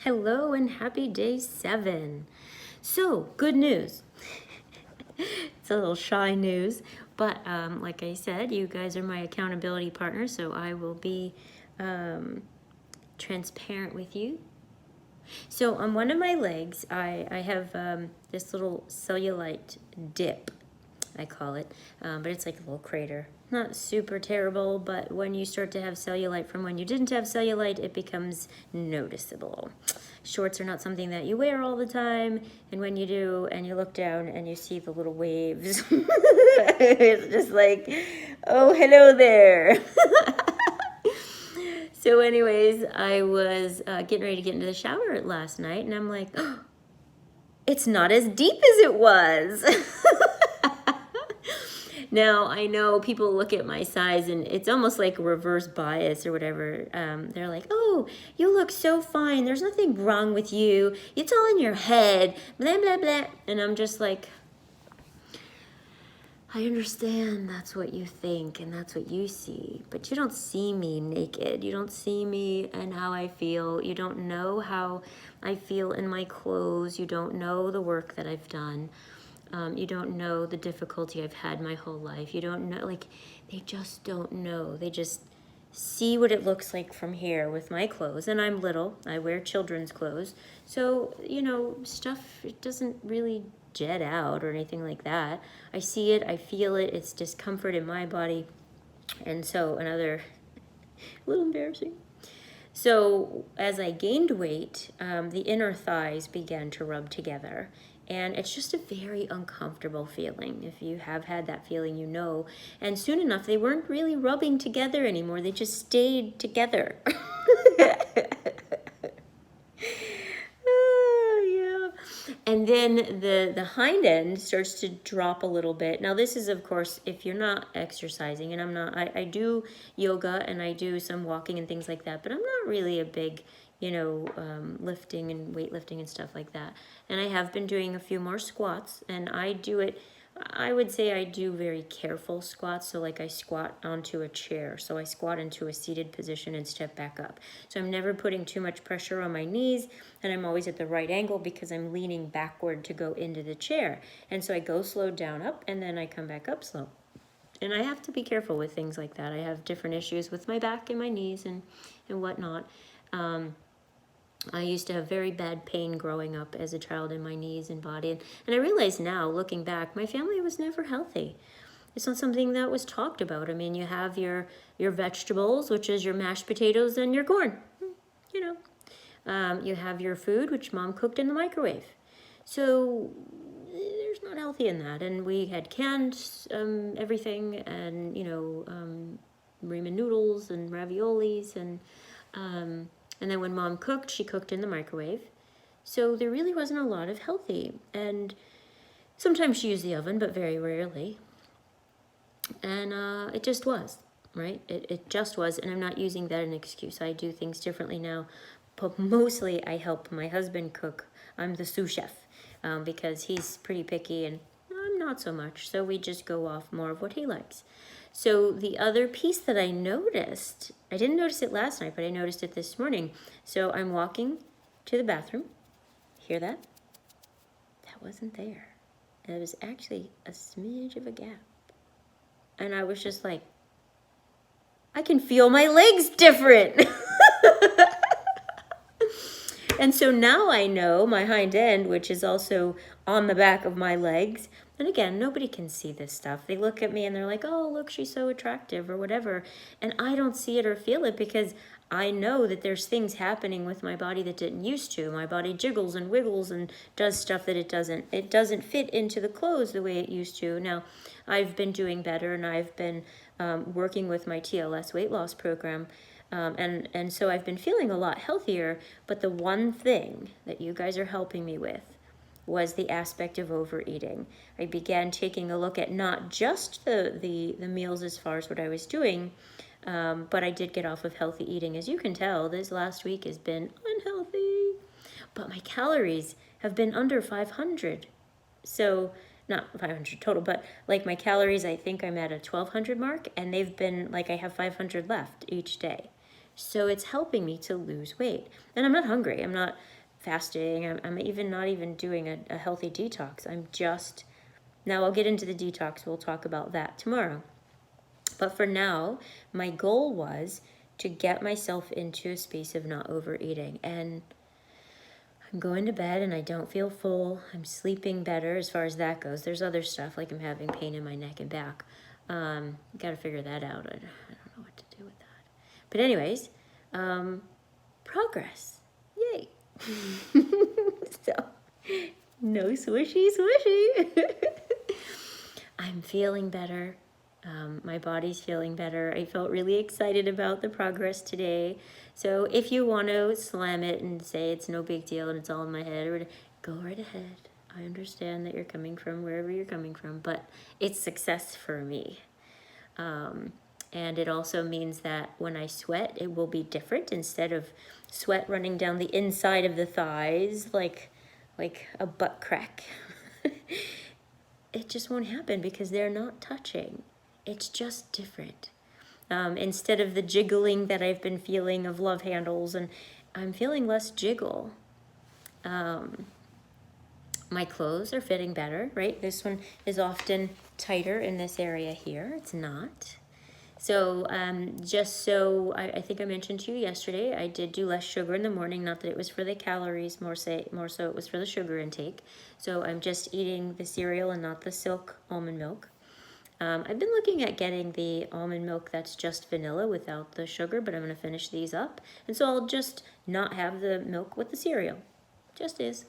Hello and happy day 7. So, good news. It's a little shy news, but like I said, you guys are my accountability partners, so I will be transparent with you. So, on one of my legs, I have this little cellulite dip, I call it, but it's like a little crater. Not super terrible, but when you start to have cellulite from when you didn't have cellulite, it becomes noticeable. Shorts are not something that you wear all the time, and when you do, and you look down and you see the little waves, it's just like, oh, hello there. So anyways, I was getting ready to get into the shower last night, and I'm like, oh, it's not as deep as it was. Now, I know people look at my size and it's almost like reverse bias or whatever. They're like, oh, you look so fine. There's nothing wrong with you. It's all in your head, blah, blah, blah. And I'm just like, I understand that's what you think and that's what you see, but you don't see me naked. You don't see me and how I feel. You don't know how I feel in my clothes. You don't know the work that I've done. You don't know the difficulty I've had my whole life. You don't know, like, they just don't know. They just see what it looks like from here with my clothes. And I'm little. I wear children's clothes. So, stuff, it doesn't really jet out or anything like that. I see it. I feel it. It's discomfort in my body. And so a little embarrassing. So as I gained weight, the inner thighs began to rub together. And it's just a very uncomfortable feeling. If you have had that feeling, you know. And soon enough, they weren't really rubbing together anymore. They just stayed together. And then the hind end starts to drop a little bit. Now this is, of course, if you're not exercising, and I'm not, I do yoga and I do some walking and things like that, but I'm not really a big, lifting and weightlifting and stuff like that. And I have been doing a few more squats, and I would say I do very careful squats. So like I squat onto a chair. So I squat into a seated position and step back up. So I'm never putting too much pressure on my knees, and I'm always at the right angle because I'm leaning backward to go into the chair. And so I go slow down up, and then I come back up slow. And I have to be careful with things like that. I have different issues with my back and my knees and whatnot. I used to have very bad pain growing up as a child in my knees and body. And I realize now, looking back, my family was never healthy. It's not something that was talked about. I mean, you have your vegetables, which is your mashed potatoes and your corn. You have your food, which mom cooked in the microwave. So there's not healthy in that. And we had canned everything and, ramen noodles and raviolis and then when mom cooked, she cooked in the microwave. So there really wasn't a lot of healthy. And sometimes she used the oven, but very rarely. And it just was, right? It just was. And I'm not using that as an excuse. I do things differently now. But mostly I help my husband cook. I'm the sous chef because he's pretty picky and I'm not so much. So we just go off more of what he likes. So the other piece that I noticed, I didn't notice it last night, but I noticed it this morning. So I'm walking to the bathroom. Hear that? That wasn't there. And it was actually a smidge of a gap. And I was just like, I can feel my legs different. And so now I know my hind end, which is also on the back of my legs. And again, nobody can see this stuff. They look at me and they're like, oh, look, she's so attractive or whatever. And I don't see it or feel it because I know that there's things happening with my body that didn't used to. My body jiggles and wiggles and does stuff that it doesn't fit into the clothes the way it used to. Now, I've been doing better and I've been working with my TLS weight loss program. And so I've been feeling a lot healthier, but the one thing that you guys are helping me with was the aspect of overeating. I began taking a look at not just the meals as far as what I was doing, but I did get off of healthy eating. As you can tell, this last week has been unhealthy, but my calories have been under 500. So not 500 total, but like my calories, I think I'm at a 1200 mark, and they've been like I have 500 left each day. So it's helping me to lose weight. And I'm not hungry. I'm not fasting. I'm even not even doing a healthy detox. I'm just, now I'll get into the detox. We'll talk about that tomorrow. But for now, my goal was to get myself into a space of not overeating. And I'm going to bed and I don't feel full. I'm sleeping better as far as that goes. There's other stuff, like I'm having pain in my neck and back. Got to figure that out. I don't know what to do with that. But anyways, progress. Yay. So, no swishy. I'm feeling better. My body's feeling better. I felt really excited about the progress today. So if you want to slam it and say it's no big deal and it's all in my head, go right ahead. I understand that you're coming from wherever you're coming from, but it's success for me. And it also means that when I sweat, it will be different. Instead of sweat running down the inside of the thighs like a butt crack, it just won't happen because they're not touching. It's just different. Instead of the jiggling that I've been feeling of love handles, and I'm feeling less jiggle. My clothes are fitting better, right? This one is often tighter in this area here. It's not. So I think I mentioned to you yesterday, I did do less sugar in the morning. Not that it was for the calories, more so it was for the sugar intake. So I'm just eating the cereal and not the silk almond milk. I've been looking at getting the almond milk that's just vanilla without the sugar, but I'm going to finish these up. And so I'll just not have the milk with the cereal. Just is.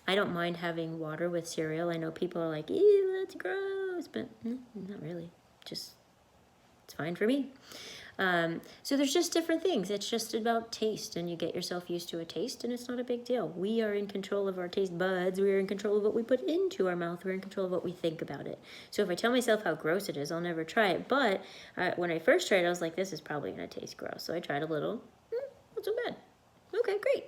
I don't mind having water with cereal. I know people are like, ew, that's gross, but not really. Just, it's fine for me. So there's just different things. It's just about taste, and you get yourself used to a taste, and it's not a big deal. We are in control of our taste buds. We are in control of what we put into our mouth. We're in control of what we think about it. So if I tell myself how gross it is, I'll never try it. But when I first tried it, I was like, this is probably going to taste gross. So I tried a little. Not so bad. Okay, great.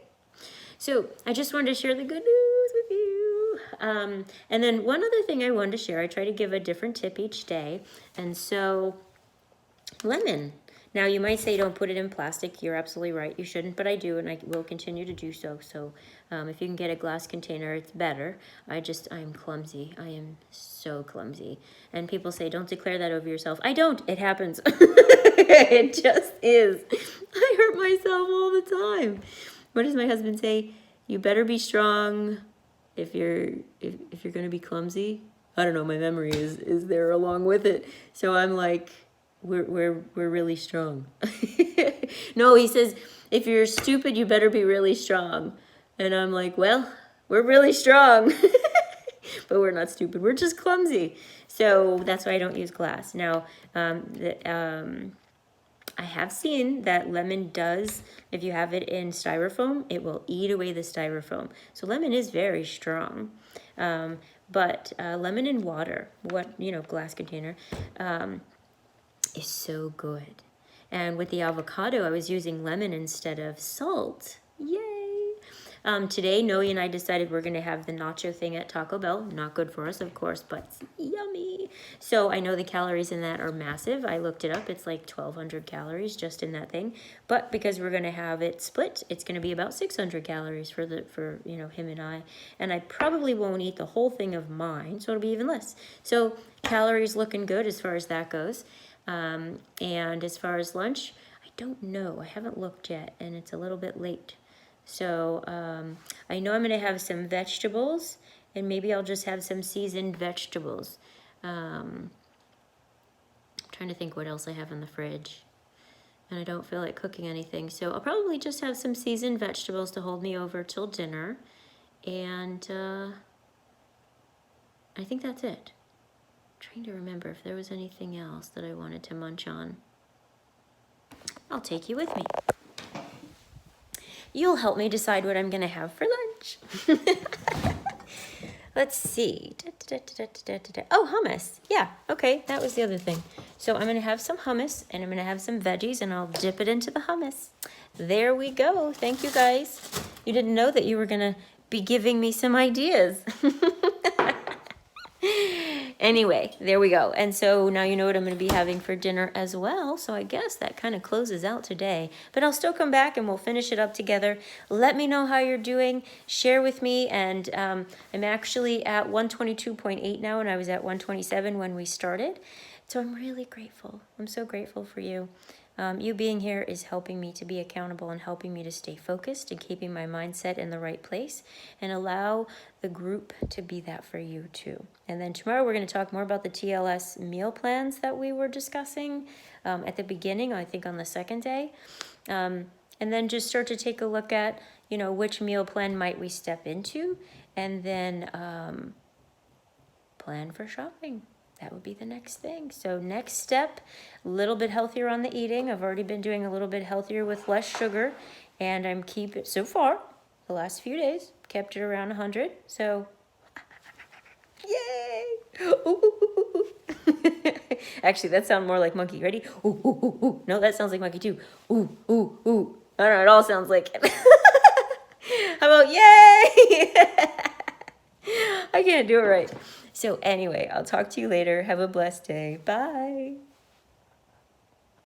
So I just wanted to share the good news with you. And then one other thing I wanted to share, I try to give a different tip each day. And so lemon. Now, you might say don't put it in plastic. You're absolutely right. You shouldn't, but I do, and I will continue to do so. So if you can get a glass container, it's better. I'm clumsy. I am so clumsy. And people say, don't declare that over yourself. I don't. It happens. It just is. I hurt myself all the time. What does my husband say? You better be strong if you're going to be clumsy. I don't know. My memory is there along with it. So I'm like, we're really strong. No, he says, if you're stupid, you better be really strong. And I'm like, well, we're really strong. But we're not stupid. We're just clumsy. So that's why I don't use glass. Now, I have seen that lemon does, if you have it in styrofoam, it will eat away the styrofoam. So lemon is very strong. But lemon in water, glass container, is so good. And with the avocado, I was using lemon instead of salt. Yay! Today, Noe and I decided we're going to have the nacho thing at Taco Bell. Not good for us, of course, but it's yummy. So I know the calories in that are massive. I looked it up. It's like 1,200 calories just in that thing. But because we're going to have it split, it's going to be about 600 calories for him and I. And I probably won't eat the whole thing of mine, so it'll be even less. So calories looking good as far as that goes. And as far as lunch, I don't know. I haven't looked yet, and it's a little bit late. So I know I'm going to have some vegetables, and maybe I'll just have some seasoned vegetables. I'm trying to think what else I have in the fridge, and I don't feel like cooking anything. So I'll probably just have some seasoned vegetables to hold me over till dinner, and I think that's it. Trying to remember if there was anything else that I wanted to munch on. I'll take you with me. You'll help me decide what I'm going to have for lunch. Let's see. Oh, hummus. Yeah, okay, that was the other thing. So I'm going to have some hummus, and I'm going to have some veggies, and I'll dip it into the hummus. There we go. Thank you, guys. You didn't know that you were going to be giving me some ideas. Anyway, there we go. And so now you know what I'm going to be having for dinner as well. So I guess that kind of closes out today. But I'll still come back and we'll finish it up together. Let me know how you're doing. Share with me. And I'm actually at 122.8 now, and I was at 127 when we started. So I'm really grateful. I'm so grateful for you. You being here is helping me to be accountable and helping me to stay focused and keeping my mindset in the right place, and allow the group to be that for you too. And then tomorrow we're going to talk more about the TLS meal plans that we were discussing at the beginning, I think on the second day. And then just start to take a look at, which meal plan might we step into, and then plan for shopping. That would be the next thing. So next step, a little bit healthier on the eating. I've already been doing a little bit healthier with less sugar, and I'm keeping, so far, the last few days, kept it around 100. So, yay! Ooh. Actually, that sounds more like monkey. Ready? Ooh, ooh, ooh, ooh. No, that sounds like monkey too. Ooh, ooh, ooh. I don't know, it all sounds like it. How about yay? I can't do it right. So anyway, I'll talk to you later. Have a blessed day. Bye.